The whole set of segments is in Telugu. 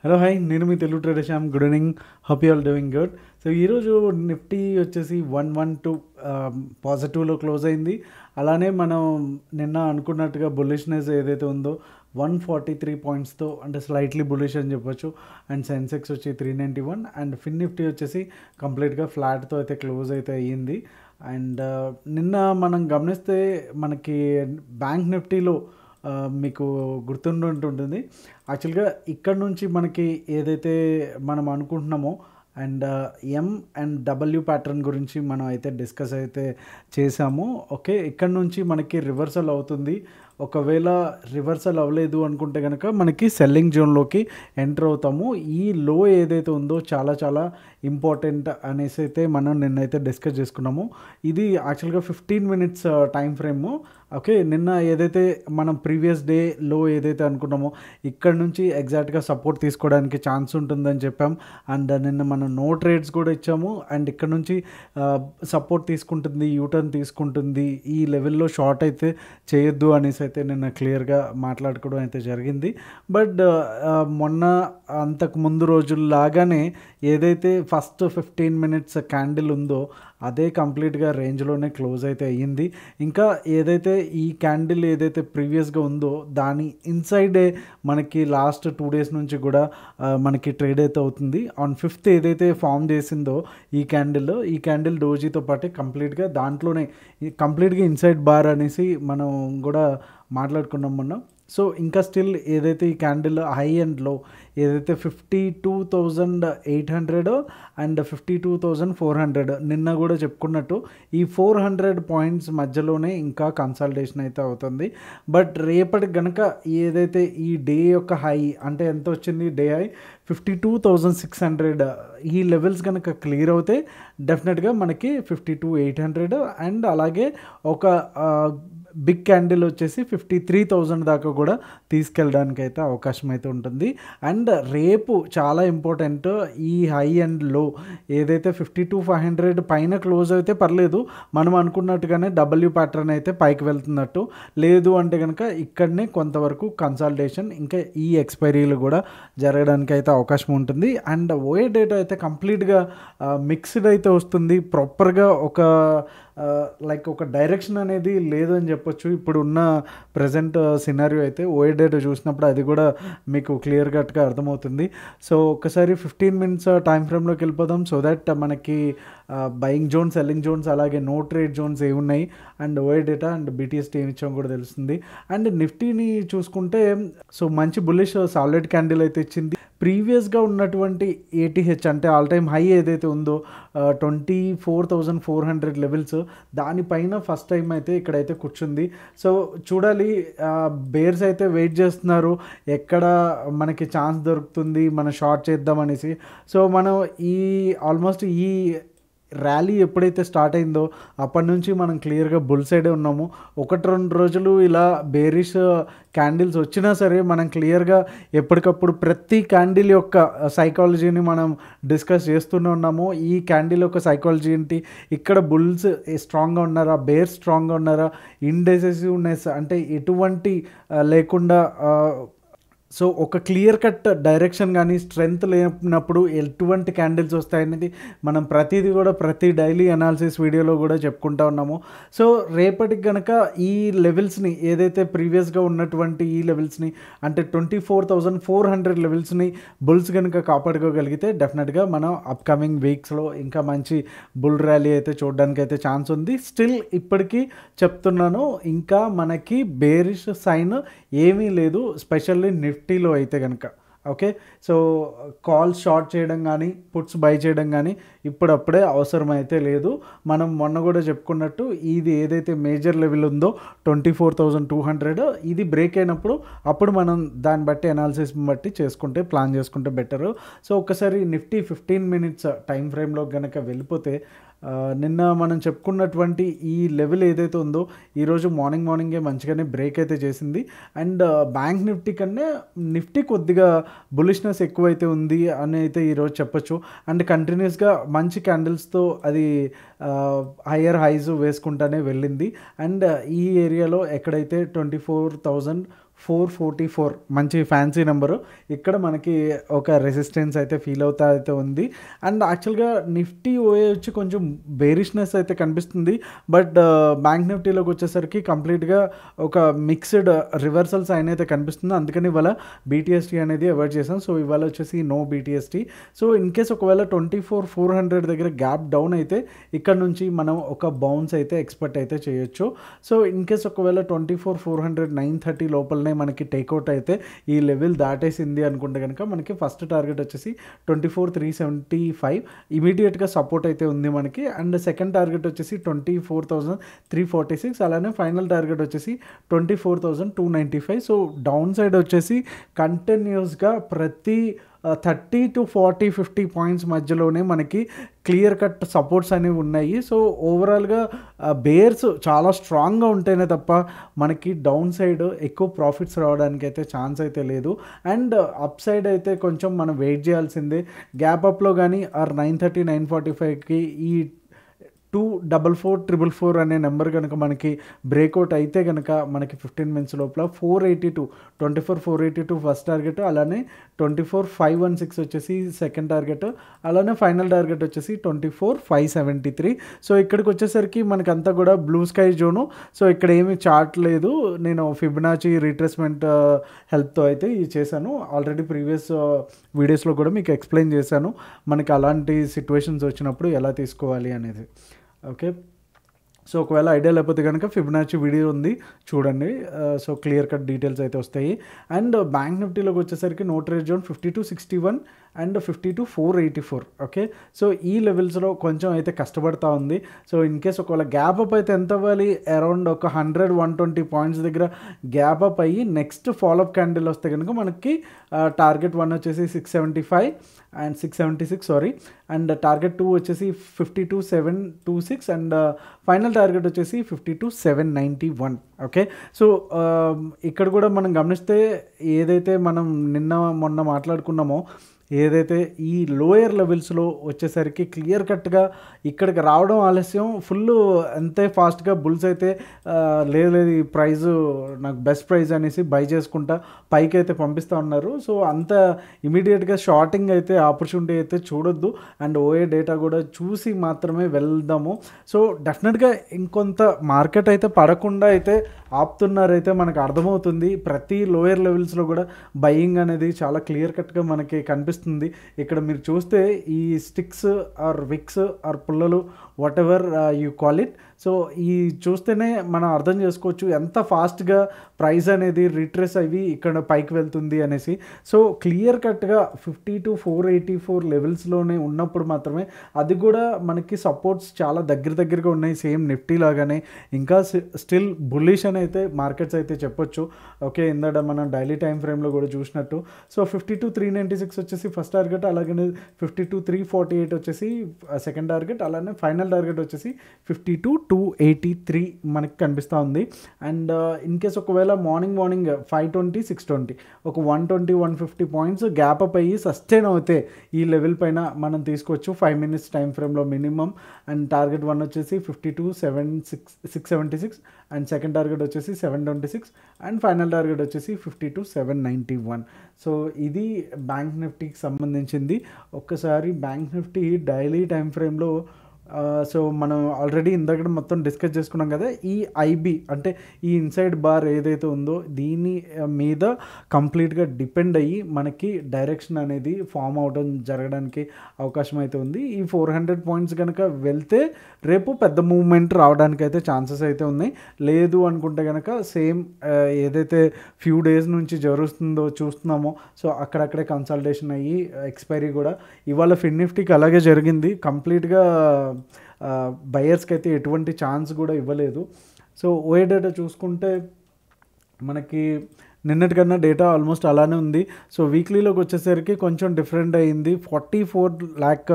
హలో హాయ్, నేను మీ Telugu trader Shyam. Good evening, hope you all doing good. So ఈరోజు నిఫ్టీ వచ్చేసి 112 పాజిటివ్లో క్లోజ్ అయింది. అలానే మనం నిన్న అనుకున్నట్టుగా బుల్లిష్నెస్ ఏదైతే ఉందో 143 పాయింట్స్తో అంటే స్లైట్లీ బుల్లిష్ అని చెప్పొచ్చు. అండ్ సెన్సెక్స్ వచ్చి 391 అండ్ ఫిన్ నిఫ్టీ వచ్చేసి కంప్లీట్గా ఫ్లాట్తో అయితే క్లోజ్ అయితే అయ్యింది. అండ్ నిన్న మనం గమనిస్తే మనకి బ్యాంక్ నిఫ్టీలో మీకు గుర్తుంటుంటుంది. యాక్చువల్గా ఇక్కడ నుంచి మనకి ఏదైతే మనం అనుకుంటున్నామో and M and W pattern గురించి మనం అయితే డిస్కస్ అయితే చేసాము. ఓకే, ఇక్కడ నుంచి మనకి రివర్సల్ అవుతుంది. ఒకవేళ రివర్సల్ అవ్వలేదు అనుకుంటే కనుక మనకి సెల్లింగ్ జోన్లోకి ఎంటర్ అవుతాము. ఈ లో ఏదైతే ఉందో చాలా చాలా ఇంపార్టెంట్ అనేసి అయితే మనం నిన్నైతే డిస్కస్ చేసుకున్నాము. ఇది యాక్చువల్గా 15 మినిట్స్ టైం ఫ్రేము. ఓకే, నిన్న ఏదైతే మనం ప్రీవియస్ డే లో ఏదైతే అనుకున్నామో ఇక్కడ నుంచి ఎగ్జాక్ట్గా సపోర్ట్ తీసుకోవడానికి ఛాన్స్ ఉంటుందని చెప్పాం. అండ్ నిన్న మనం నో ట్రేడ్స్ కూడా ఇచ్చాము. అండ్ ఇక్కడ నుంచి సపోర్ట్ తీసుకుంటుంది, యూటర్న్ తీసుకుంటుంది, ఈ లెవెల్లో షార్ట్ అయితే చేయొద్దు అనేసి అయితే నిన్న క్లియర్గా మాట్లాడుకోవడం అయితే జరిగింది. బట్ మొన్న అంతకు ముందు రోజుల్లాగానే ఏదైతే ఫస్ట్ 15 మినిట్స్ క్యాండిల్ ఉందో అదే కంప్లీట్గా రేంజ్లోనే క్లోజ్ అయితే అయ్యింది. ఇంకా ఏదైతే ఈ క్యాండిల్ ఏదైతే ప్రీవియస్గా ఉందో దాని ఇన్సైడే మనకి లాస్ట్ 2 డేస్ నుంచి కూడా మనకి ట్రేడ్ అయితే అవుతుంది. ఆన్ 5th ఏదైతే ఫామ్ చేసిందో ఈ క్యాండిల్ డోజీతో పాటే కంప్లీట్గా దాంట్లోనే కంప్లీట్గా ఇన్సైడ్ బార్ అనేసి మనం కూడా మాట్లాడుకున్నాం మొన్న. సో ఇంకా స్టిల్ ఏదైతే ఈ క్యాండిల్ హై అండ్ లో ఏదైతే 52,800 అండ్ 52,400 నిన్న కూడా చెప్పుకున్నట్టు ఈ 400 పాయింట్స్ మధ్యలోనే ఇంకా కన్సల్టేషన్ అయితే అవుతుంది. బట్ రేపటికి కనుక ఏదైతే ఈ డే యొక్క హై అంటే ఎంత వచ్చింది, డే హై 52,600 ఈ లెవెల్స్ కనుక క్లియర్ అవుతే డెఫినెట్గా మనకి 52,800 అండ్ అలాగే ఒక బిగ్ క్యాండిల్ వచ్చేసి 53,000 దాకా కూడా తీసుకెళ్ళడానికి అయితే అవకాశం అయితే ఉంటుంది. అండ్ రేపు చాలా ఇంపార్టెంట్, ఈ హై అండ్ లో ఏదైతే 52,500 పైన క్లోజ్ అయితే పర్లేదు, మనం అనుకున్నట్టుగానే డబ్ల్యూ ప్యాటర్న్ అయితే పైకి వెళ్తున్నట్టు. లేదు అంటే కనుక ఇక్కడనే కొంతవరకు కన్సల్టేషన్ ఇంకా ఈ ఎక్స్పైరీలు కూడా జరగడానికి అయితే అవకాశం ఉంటుంది. అండ్ ఓఏ డేటా అయితే కంప్లీట్గా మిక్స్డ్ అయితే వస్తుంది. ప్రాపర్గా ఒక లైక్ ఒక డైరెక్షన్ అనేది లేదని చెప్పొచ్చు. ఇప్పుడు ఉన్న ప్రజెంట్ సినారియో అయితే ఓఏ డేటా చూసినప్పుడు అది కూడా మీకు క్లియర్ కట్గా అర్థమవుతుంది. సో ఒకసారి 15 మినిట్స్ టైం ఫ్రేమ్లోకి వెళ్ళిపోదాం. సో దట్ మనకి బయింగ్ జోన్స్, సెల్లింగ్ జోన్స్, అలాగే నో ట్రేడ్ జోన్స్ ఏమున్నాయి and OA data and BTS ఏమి ఇచ్చాం కూడా తెలుస్తుంది. అండ్ నిఫ్టీని చూసుకుంటే సో మంచి బుల్లిష్ సాలిడ్ క్యాండిల్ అయితే ఇచ్చింది. ప్రీవియస్గా ఉన్నటువంటి ఏటీహెచ్ అంటే ఆల్ టైమ్ హై ఏదైతే ఉందో 24,400 లెవెల్స్ దానిపైన ఫస్ట్ టైం అయితే ఇక్కడైతే కూర్చుంది. సో చూడాలి, బేర్స్ అయితే వెయిట్ చేస్తున్నారు ఎక్కడ మనకి ఛాన్స్ దొరుకుతుంది మనం షార్ట్ చేద్దాం అనేసి. సో మనం ఈ ఆల్మోస్ట్ ఈ ర్యాలీ ఎప్పుడైతే స్టార్ట్ అయిందో అప్పటి నుంచి మనం క్లియర్గా బుల్ సైడే ఉన్నాము. 1-2 రోజులు ఇలా బేరిష్ క్యాండిల్స్ వచ్చినా సరే మనం క్లియర్గా ఎప్పటికప్పుడు ప్రతి క్యాండిల్ యొక్క సైకాలజీని మనం డిస్కస్ చేస్తూనే ఉన్నాము. ఈ క్యాండిల్ యొక్క సైకాలజీ ఏంటి, ఇక్కడ బుల్స్ స్ట్రాంగ్గా ఉన్నారా, బేర్స్ స్ట్రాంగ్గా ఉన్నారా, ఇండెసిసివ్నెస్ అంటే ఎటువంటి లేకుండా సో ఒక క్లియర్ కట్ డైరెక్షన్ కానీ స్ట్రెంగ్త్ లేనప్పుడు ఎటువంటి క్యాండిల్స్ వస్తాయనేది మనం ప్రతిదీ కూడా ప్రతి డైలీ అనాలిసిస్ వీడియోలో కూడా చెప్పుకుంటా ఉన్నాము. సో రేపటికి కనుక ఈ లెవెల్స్ని ఏదైతే ప్రీవియస్గా ఉన్నటువంటి ఈ లెవెల్స్ని అంటే 24,400 లెవెల్స్ని బుల్స్ కనుక కాపాడుకోగలిగితే డెఫినెట్గా మనం అప్కమింగ్ వీక్స్లో ఇంకా మంచి బుల్ ర్యాలీ అయితే చూడడానికి అయితే ఛాన్స్ ఉంది. స్టిల్ ఇప్పటికీ చెప్తున్నాను, ఇంకా మనకి బేరిష్ సైన్ ఏమీ లేదు, స్పెషల్లీ నిఫ్టీలో అయితే కనుక. ఓకే, సో కాల్ షార్ట్ చేయడం కానీ పుట్స్ బై చేయడం కానీ ఇప్పుడప్పుడే అవసరం అయితే లేదు. మనం మొన్న కూడా చెప్పుకున్నట్టు ఇది ఏదైతే మేజర్ లెవెల్ ఉందో 24,200 ఇది బ్రేక్ అయినప్పుడు అప్పుడు మనం దాన్ని బట్టి అనాలిసిస్ బట్టి చేసుకుంటే ప్లాన్ చేసుకుంటే బెటరు. సో ఒకసారి నిఫ్టీ 15 మినిట్స్ టైం ఫ్రేమ్లో కనుక వెళ్ళిపోతే నిన్న మనం చెప్పుకున్నటువంటి ఈ లెవెల్ ఏదైతే ఉందో ఈరోజు మార్నింగే మంచిగానే బ్రేక్ అయితే చేసింది. అండ్ బ్యాంక్ నిఫ్టీ కన్నా నిఫ్టీ కొద్దిగా బులిష్నెస్ ఎక్కువైతే ఉంది అని అయితే ఈరోజు చెప్పొచ్చు. అండ్ కంటిన్యూస్గా మంచి క్యాండిల్స్తో అది హయ్యర్ హైస్ వేసుకుంటానే వెళ్ళింది. అండ్ ఈ ఏరియాలో ఎక్కడైతే 24,000 444 మంచి ఫ్యాన్సీ నెంబరు. ఇక్కడ మనకి ఒక రెసిస్టెన్స్ అయితే ఫీల్ అవుతా అయితే ఉంది. అండ్ యాక్చువల్గా నిఫ్టీ ఓఏ వచ్చి కొంచెం బేరిష్నెస్ అయితే కనిపిస్తుంది. బట్ బ్యాంక్ నిఫ్టీలోకి వచ్చేసరికి కంప్లీట్గా ఒక మిక్స్డ్ రివర్సల్స్ అయిన అయితే కనిపిస్తుంది. అందుకని ఇవాళ బీటీఎస్టీ అనేది అవాయిడ్ చేసాం. సో ఇవాళ వచ్చేసి no BTST. So in case ఒకవేళ 24,400 దగ్గర గ్యాప్ డౌన్ అయితే ఇక్కడ నుంచి మనం ఒక బౌన్స్ అయితే ఎక్స్పెక్ట్ అయితే చేయొచ్చు. సో ఇన్ కేస్ ఒకవేళ 24,400 930 లోపలనే మనకి టేక్అవుట్ అయితే ఈ లెవెల్ దాటేసింది అనుకుంటే కనుక మనకి ఫస్ట్ టార్గెట్ వచ్చేసి 24,375 ఇమీడియట్గా సపోర్ట్ అయితే ఉంది మనకి. అండ్ సెకండ్ టార్గెట్ వచ్చేసి 24,346, అలానే ఫైనల్ టార్గెట్ వచ్చేసి 24,295. సో డౌన్ సైడ్ వచ్చేసి కంటిన్యూస్గా ప్రతి 30 to 40 50 పాయింట్స్ మధ్యలోనే మనకి క్లియర్ కట్ సపోర్ట్స్ అనేవి ఉన్నాయి. సో ఓవరాల్గా బేర్స్ చాలా స్ట్రాంగ్గా ఉంటేనే తప్ప మనకి డౌన్ సైడ్ ఎక్కువ ప్రాఫిట్స్ రావడానికి అయితే ఛాన్స్ అయితే లేదు. అండ్ అప్ సైడ్ అయితే కొంచెం మనం వెయిట్ చేయాల్సిందే. గ్యాప్ అప్లో కానీ ఆర్ 930 945కి ఈ 244,444 అనే నెంబర్ కనుక మనకి బ్రేక్అవుట్ అయితే కనుక మనకి 15 మినిట్స్ లోపల 24,482 ఫస్ట్ టార్గెట్, అలానే 24,516 వచ్చేసి సెకండ్ టార్గెట్, అలానే ఫైనల్ టార్గెట్ వచ్చేసి 24,573. సో ఇక్కడికి వచ్చేసరికి మనకంతా కూడా బ్లూ స్కై జోను. సో ఇక్కడ ఏమి చార్ట్ లేదు. నేను ఫిబొనాచి రీట్రేస్మెంట్ హెల్ప్తో అయితే ఇది చేశాను. ఆల్రెడీ ప్రీవియస్ వీడియోస్లో కూడా మీకు ఎక్స్ప్లెయిన్ చేశాను మనకి అలాంటి సిచ్యువేషన్స్ వచ్చినప్పుడు ఎలా తీసుకోవాలి అనేది. ఓకే, సో ఒకవేళ ఐడియా లేకపోతే కనుక ఫిబొనాచి వీడియో ఉంది చూడండి. సో క్లియర్ కట్ డీటెయిల్స్ అయితే వస్తాయి. అండ్ బ్యాంక్ నిఫ్టీలోకి వచ్చేసరికి no trade zone 5261 and 52,484. Okay, so ఈ లెవెల్స్లో కొంచెం అయితే కష్టపడతా ఉంది. సో ఇన్ కేస్ ఒకవేళ గ్యాప్ అప్ అయితే ఎంత అవ్వాలి, అరౌండ్ ఒక 100-120 పాయింట్స్ దగ్గర గ్యాప్ అప్ అయ్యి నెక్స్ట్ ఫాలోఅప్ క్యాండిల్ వస్తే కనుక మనకి టార్గెట్ 1 వచ్చేసి 675 అండ్ 676 సారీ, అండ్ టార్గెట్ 2 వచ్చేసి 52,726 అండ్ ఫైనల్ టార్గెట్ వచ్చేసి 52,791. ఓకే, సో ఇక్కడ కూడా మనం గమనిస్తే ఏదైతే మనం నిన్న మొన్న మాట్లాడుకున్నామో, ఏదైతే ఈ లోయర్ లెవెల్స్లో వచ్చేసరికి క్లియర్ కట్గా ఇక్కడికి రావడం ఆలస్యం, ఫుల్ అంతే ఫాస్ట్గా బుల్స్ అయితే లేదు ఈ ప్రైజ్ నాకు బెస్ట్ ప్రైజ్ అనేసి బై చేసుకుంటా పైకి అయితే పంపిస్తూ ఉన్నారు. సో అంత ఇమీడియట్గా షార్టింగ్ అయితే ఆపర్చునిటీ అయితే చూడొద్దు. అండ్ ఓఏ డేటా కూడా చూసి మాత్రమే వెళ్దాము. సో డెఫినెట్గా ఇంకొంత మార్కెట్ అయితే పడకుండా అయితే ఆపుతున్నారైతే మనకు అర్థమవుతుంది. ప్రతి లోయర్ లెవెల్స్లో కూడా బయింగ్ అనేది చాలా క్లియర్ కట్గా మనకి కనిపిస్తుంది. ఇక్కడ మీరు చూస్తే ఈ స్టిక్స్ ఆర్ విక్స్ ఆర్ పుల్లలు what ever you call it, so ఈ చూస్తేనే మనం అర్థం చేసుకోవచ్చు ఎంత ఫాస్ట్గా ప్రైస్ అనేది రిట్రేస్ అయ్యి ఇక్కడ పైకి వెళ్తుంది అనేసి. సో క్లియర్ కట్గా 50-484 లెవెల్స్లోనే ఉన్నప్పుడు మాత్రమే, అది కూడా మనకి సపోర్ట్స్ చాలా దగ్గరగా ఉన్నాయి సేమ్ నిఫ్టీ లాగానే. ఇంకా స్టిల్ బుల్లిష్ అని అయితే మార్కెట్స్ అయితే చెప్పొచ్చు. ఓకే, ఇందాక మనం డైలీ టైం ఫ్రేమ్లో కూడా చూసినట్టు. సో 52,396 వచ్చేసి ఫస్ట్ టార్గెట్, అలాగే 52,348 వచ్చేసి సెకండ్ టార్గెట్, అలానే ఫైనల్ టార్గెట్ వచ్చేసి 52,283 మనకి కనిపిస్తూ ఉంది. అండ్ ఇన్ కేస్ ఒకవేళ మార్నింగ్ 520 620 ఒక 120-150 పాయింట్స్ గ్యాప్ అప్ అయ్యి సస్టైన్ అవుతే ఈ లెవెల్ పైన మనం తీసుకోవచ్చు 5 మినిట్స్ టైం ఫ్రేమ్లో మినిమం. అండ్ టార్గెట్ 1 వచ్చేసి 52,676 అండ్ సెకండ్ టార్గెట్ వచ్చేసి 726 అండ్ ఫైనల్ టార్గెట్ వచ్చేసి 52,791. సో ఇది బ్యాంక్ నిఫ్టీకి సంబంధించింది. ఒక్కసారి బ్యాంక్ నిఫ్టీ డైలీ టైం ఫ్రేమ్లో సో మనం ఆల్రెడీ ఇందాక మొత్తం డిస్కస్ చేసుకున్నాం కదా, ఈ ఐబీ అంటే ఈ ఇన్సైడ్ బార్ ఏదైతే ఉందో దీని మీద కంప్లీట్గా డిపెండ్ అయ్యి మనకి డైరెక్షన్ అనేది ఫామ్ అవడం జరగడానికి అవకాశం అయితే ఉంది. ఈ 400 పాయింట్స్ కనుక వెళ్తే రేపు పెద్ద మూవ్మెంట్ రావడానికి అయితే ఛాన్సెస్ అయితే ఉన్నాయి. లేదు అనుకుంటే కనుక సేమ్ ఏదైతే ఫ్యూ డేస్ నుంచి జరుగుతుందో చూస్తున్నామో, సో అక్కడక్కడే కన్సల్టేషన్ అయ్యి ఎక్స్పైరీ కూడా ఇవాళ ఫిన్ నిఫ్టీకి అలాగే జరిగింది. కంప్లీట్గా బయర్స్కి అయితే ఎటువంటి ఛాన్స్ కూడా ఇవ్వలేదు. సో ఓఏ డేటా చూసుకుంటే మనకి నిన్నటికన్నా డేటా ఆల్మోస్ట్ అలానే ఉంది. సో వీక్లీలోకి వచ్చేసరికి కొంచెం డిఫరెంట్ అయ్యింది. 44 lakh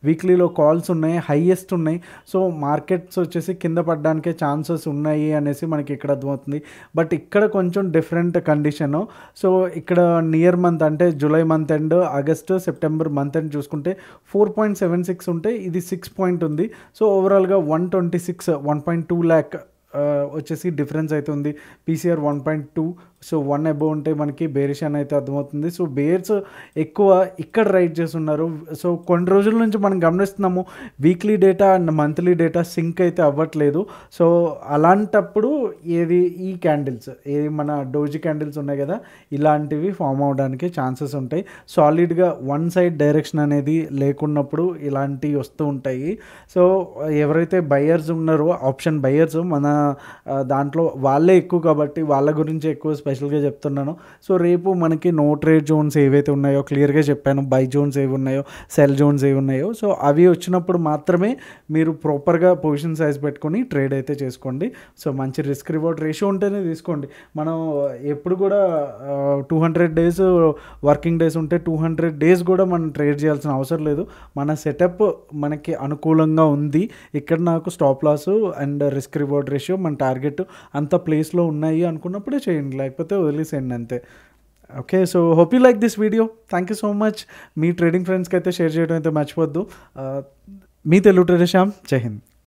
వీక్లీలో కాల్స్ ఉన్నాయి, హైయెస్ట్ ఉన్నాయి. సో మార్కెట్స్ వచ్చేసి కింద పడడానికే ఛాన్సెస్ ఉన్నాయి అనేసి మనకి ఇక్కడ అర్థమవుతుంది. బట్ ఇక్కడ కొంచెం డిఫరెంట్ కండిషను. సో ఇక్కడ నియర్ మంత్ అంటే July month end, August September month end చూసుకుంటే 4.76 ఉంటే ఇది 6 ఉంది. సో ఓవరాల్గా 126 1.2 lakh వచ్చేసి డిఫరెన్స్ అయితే ఉంది. పీసీఆర్ 1.2, సో 1 అబోవ్ ఉంటే మనకి బేరిష్ అని అయితే అర్థమవుతుంది. సో బేర్స్ ఎక్కువ ఇక్కడ రైట్ చేస్తున్నారు. సో కొన్ని రోజుల నుంచి మనం గమనిస్తున్నాము weekly data and monthly data sync అయితే అవ్వట్లేదు. సో అలాంటప్పుడు ఈ క్యాండిల్స్ మన డోజీ క్యాండిల్స్ ఉన్నాయి కదా, ఇలాంటివి ఫామ్ అవడానికి ఛాన్సెస్ ఉంటాయి. సాలిడ్గా వన్ సైడ్ డైరెక్షన్ అనేది లేకున్నప్పుడు ఇలాంటివి వస్తూ ఉంటాయి. సో ఎవరైతే బయర్స్ ఉన్నారో, ఆప్షన్ బయర్స్ మన దాంట్లో వాళ్ళే ఎక్కువ కాబట్టి వాళ్ళ గురించి ఎక్కువ స్పెషల్గా చెప్తున్నాను. సో రేపు మనకి నో ట్రేడ్ జోన్స్ ఏవైతే ఉన్నాయో క్లియర్గా చెప్పాను, బై జోన్స్ ఏవి ఉన్నాయో, సెల్ జోన్స్ ఏవి ఉన్నాయో, సో అవి వచ్చినప్పుడు మాత్రమే మీరు ప్రాపర్గా పొజిషన్ సైజ్ పెట్టుకొని ట్రేడ్ అయితే చేసుకోండి. సో మంచి రిస్క్ రివార్డ్ రేషియో ఉంటేనే తీసుకోండి. మనం ఎప్పుడు కూడా 200 డేస్ వర్కింగ్ డేస్ ఉంటే 200 డేస్ కూడా మనం ట్రేడ్ చేయాల్సిన అవసరం లేదు. మన సెటప్ మనకి అనుకూలంగా ఉంది, ఇక్కడ నాకు stop loss and risk reward ratio మన టార్గెట్ అంత ప్లేస్లో ఉన్నాయి అనుకున్నప్పుడే చేయండి, లేకపోతే వదిలేసేయండి అంతే. Okay, so hope you like this video. Thank you so much. మీ ట్రేడింగ్ ఫ్రెండ్స్కి అయితే షేర్ చేయడం అయితే మర్చిపోద్దు. మీ తెలుగు ట్రేడర్ శ్యామ్. జై హింద్.